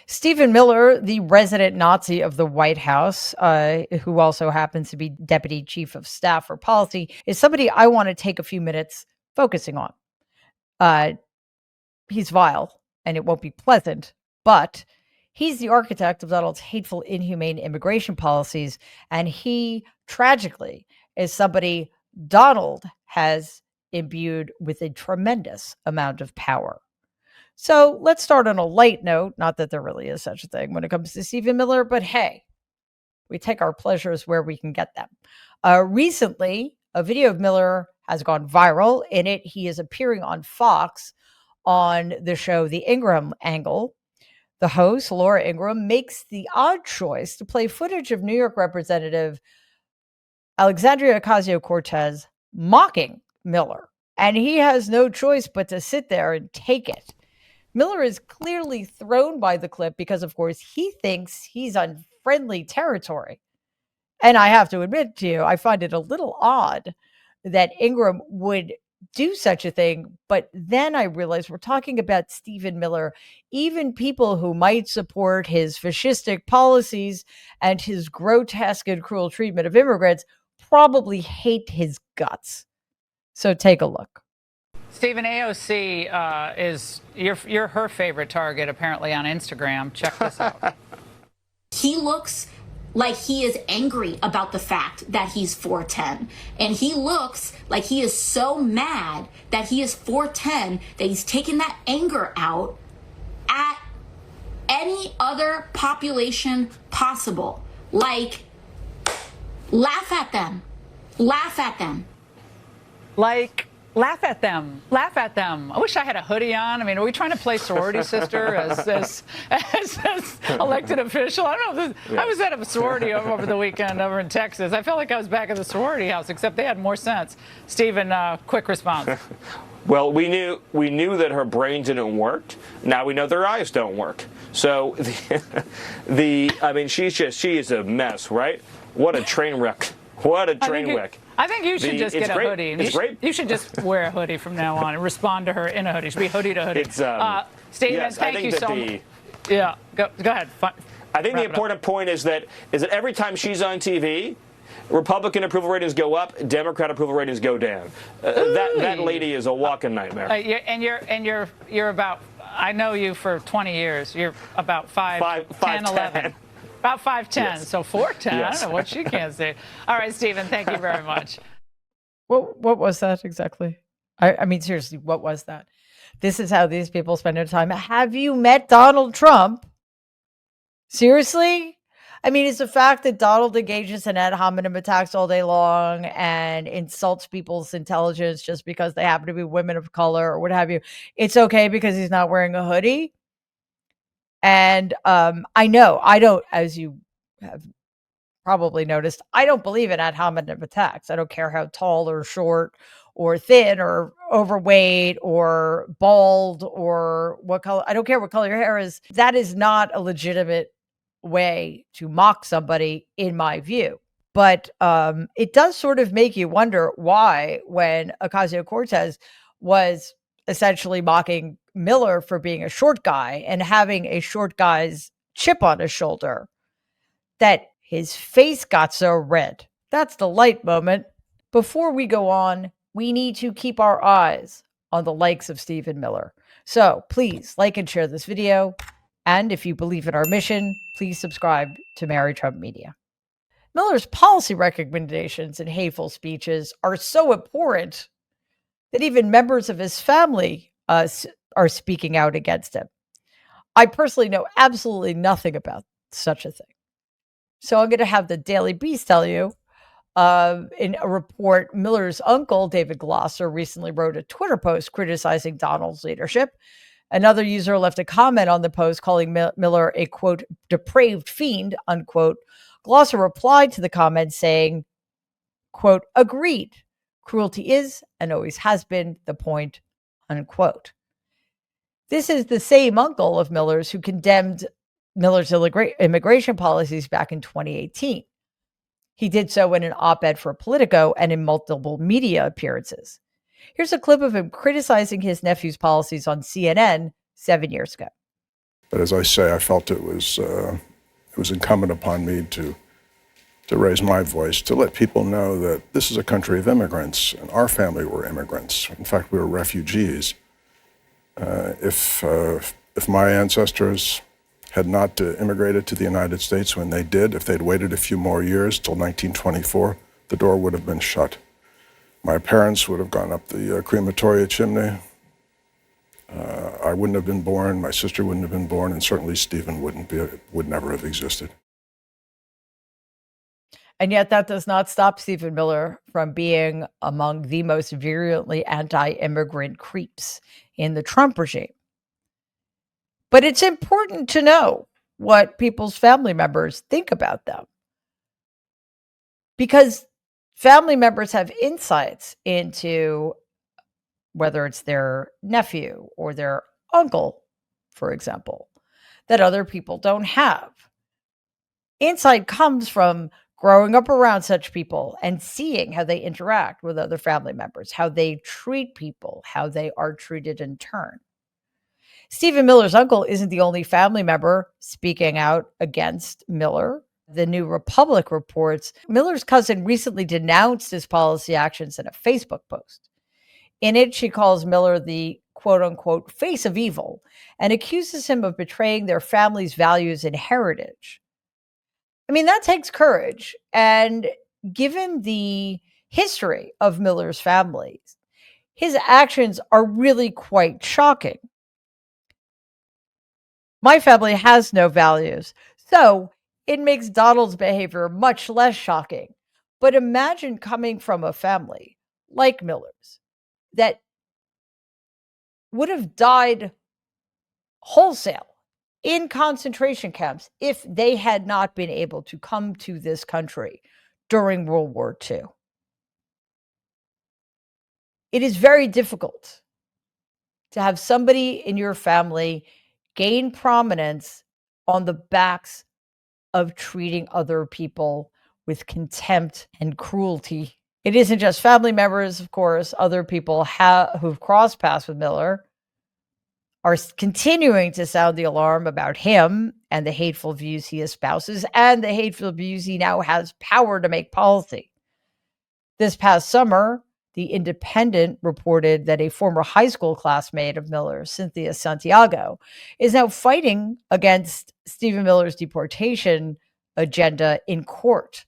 Stephen Miller, the resident Nazi of the White House, who also happens to be deputy chief of staff for policy, is somebody I want to take a few minutes focusing on. Uh, he's vile and it won't be pleasant, but he's the architect of Donald's hateful, inhumane immigration policies. And he tragically is somebody Donald has imbued with a tremendous amount of power. So let's start on a light note. Not that there really is such a thing when it comes to Stephen Miller, but hey, we take our pleasures where we can get them. Recently, a video of Miller has gone viral. In it, he is appearing on Fox on the show The Ingraham Angle. The host, Laura Ingraham, makes the odd choice to play footage of New York Representative Alexandria Ocasio-Cortez mocking Miller. And he has no choice but to sit there and take it. Miller is clearly thrown by the clip because, of course, he thinks he's on friendly territory. And I have to admit to you, I find it a little odd that Ingram would do such a thing. But then I realized we're talking about Stephen Miller. Even people who might support his fascistic policies and his grotesque and cruel treatment of immigrants probably hate his guts. So take a look. Stephen, AOC is you're her favorite target apparently on Instagram. Check this out. He looks like he is angry about the fact that he's 4'10", and he looks like he is so mad that he is 4'10", that he's taken that anger out at any other population possible. Like, laugh at them. Laugh at them. Like, laugh at them. Laugh at them. I wish I had a hoodie on. I mean, are we trying to play sorority sister as elected official? I don't know. I was at a sorority over the weekend over in Texas. I felt like I was back at the sorority house, except they had more sense. Stephen, quick response. Well, we knew that her brain didn't work. Now we know their eyes don't work. So I mean, she is a mess, right? What a train wreck. What a train wreck. I think you should just get a hoodie. You should just wear a hoodie from now on and respond to her in a hoodie. It should be hoodie to hoodie. Stephen, yes, thank you so much. Yeah, go ahead. I think the important point is that every time she's on TV, Republican approval ratings go up, Democrat approval ratings go down. That lady is a walking nightmare. You're about. I know you for 20 years. You're about 5'10", 11. About 5'10", yes. So 4'10". Yes. I don't know what she can say. All right, Stephen, thank you very much. What was that exactly? I mean, seriously, what was that? This is how these people spend their time. Have you met Donald Trump? Seriously? I mean, it's the fact that Donald engages in ad hominem attacks all day long and insults people's intelligence just because they happen to be women of color or what have you. It's okay because he's not wearing a hoodie. And I know, I don't, as you have probably noticed, I don't believe in ad hominem attacks. I don't care how tall or short or thin or overweight or bald or what color. I don't care what color your hair is. That is not a legitimate way to mock somebody, in my view. But it does sort of make you wonder why, when Ocasio-Cortez was essentially mocking Miller for being a short guy and having a short guy's chip on his shoulder, that his face got so red. That's the light moment. Before we go on, we need to keep our eyes on the likes of Stephen Miller. So please like and share this video. And if you believe in our mission, please subscribe to Mary Trump Media. Miller's policy recommendations and hateful speeches are so abhorrent that even members of his family are speaking out against him. I personally know absolutely nothing about such a thing. So I'm going to have the Daily Beast tell you. In a report, Miller's uncle, David Glosser, recently wrote a Twitter post criticizing Donald's leadership. Another user left a comment on the post calling Miller a, quote, depraved fiend, unquote. Glosser replied to the comment saying, quote, agreed. Cruelty is and always has been the point, unquote. This is the same uncle of Miller's who condemned Miller's immigration policies back in 2018. He did so in an op-ed for Politico and in multiple media appearances. Here's a clip of him criticizing his nephew's policies on CNN 7 years ago. But as I say, I felt it was incumbent upon me to raise my voice, to let people know that this is a country of immigrants, and our family were immigrants. In fact, we were refugees. If my ancestors had not immigrated to the United States when they did, if they'd waited a few more years till 1924, the door would have been shut. My parents would have gone up the crematoria chimney. I wouldn't have been born, my sister wouldn't have been born, and certainly Stephen would never have existed. And yet that does not stop Stephen Miller from being among the most virulently anti-immigrant creeps in the Trump regime. But it's important to know what people's family members think about them, because family members have insights into whether it's their nephew or their uncle, for example, that other people don't have. Insight comes from growing up around such people and seeing how they interact with other family members, how they treat people, how they are treated in turn. Stephen Miller's uncle isn't the only family member speaking out against Miller. The New Republic reports Miller's cousin recently denounced his policy actions in a Facebook post. In it, she calls Miller the quote unquote face of evil and accuses him of betraying their family's values and heritage. I mean, that takes courage. And given the history of Miller's family, his actions are really quite shocking. My family has no values, so it makes Donald's behavior much less shocking. But imagine coming from a family like Miller's that would have died wholesale in concentration camps if they had not been able to come to this country during World War II. It is very difficult to have somebody in your family gain prominence on the backs of treating other people with contempt and cruelty. It isn't just family members, of course. Other people who've crossed paths with Miller are continuing to sound the alarm about him and the hateful views he espouses and the hateful views he now has power to make policy. This past summer, The Independent reported that a former high school classmate of Miller's, Cynthia Santiago, is now fighting against Stephen Miller's deportation agenda in court.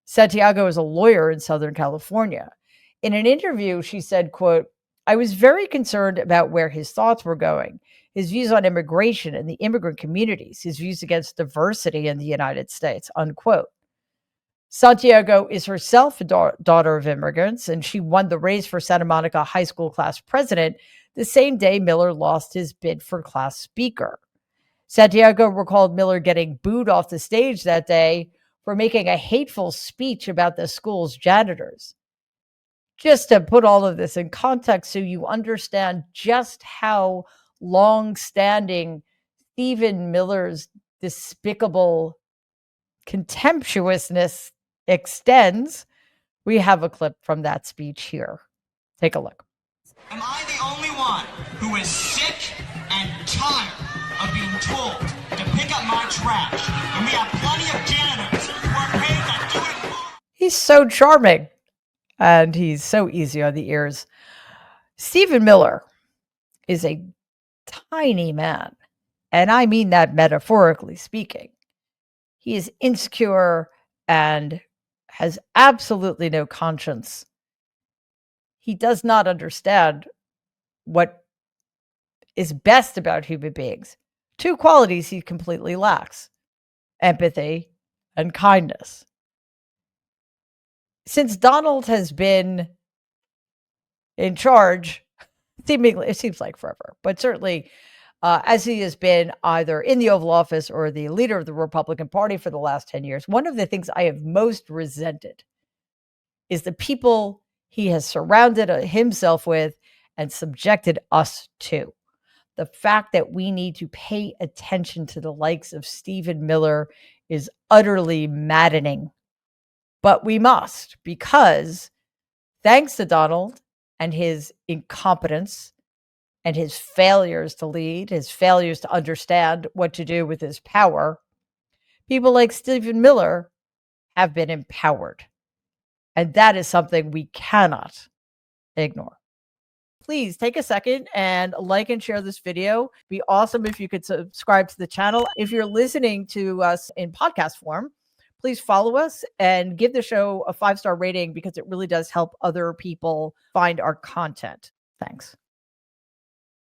Santiago is a lawyer in Southern California. In an interview, she said, quote, "I was very concerned about where his thoughts were going, his views on immigration and the immigrant communities, his views against diversity in the United States," unquote. Santiago is herself a daughter of immigrants, and she won the race for Santa Monica High School class president the same day Miller lost his bid for class speaker. Santiago recalled Miller getting booed off the stage that day for making a hateful speech about the school's janitors. Just to put all of this in context so you understand just how long-standing Stephen Miller's despicable contemptuousness extends, we have a clip from that speech here. Take a look. Am I the only one who is sick and tired of being told to pick up my trash? And we have plenty of janitors who are paid to do it for. He's so charming, and he's so easy on the ears. Stephen Miller is a tiny man, and I mean that metaphorically speaking. He is insecure and has absolutely no conscience. He does not understand what is best about human beings. Two qualities he completely lacks: empathy and kindness. Since Donald has been in charge, seemingly, it seems like forever, but certainly as he has been either in the Oval Office or the leader of the Republican Party for the last 10 years, one of the things I have most resented is the people he has surrounded himself with and subjected us to. The fact that we need to pay attention to the likes of Stephen Miller is utterly maddening. But we must, because thanks to Donald and his incompetence, and his failures to lead, his failures to understand what to do with his power, people like Stephen Miller have been empowered. And that is something we cannot ignore. Please take a second and like and share this video. It'd be awesome if you could subscribe to the channel. If you're listening to us in podcast form, please follow us and give the show a 5-star rating because it really does help other people find our content. Thanks.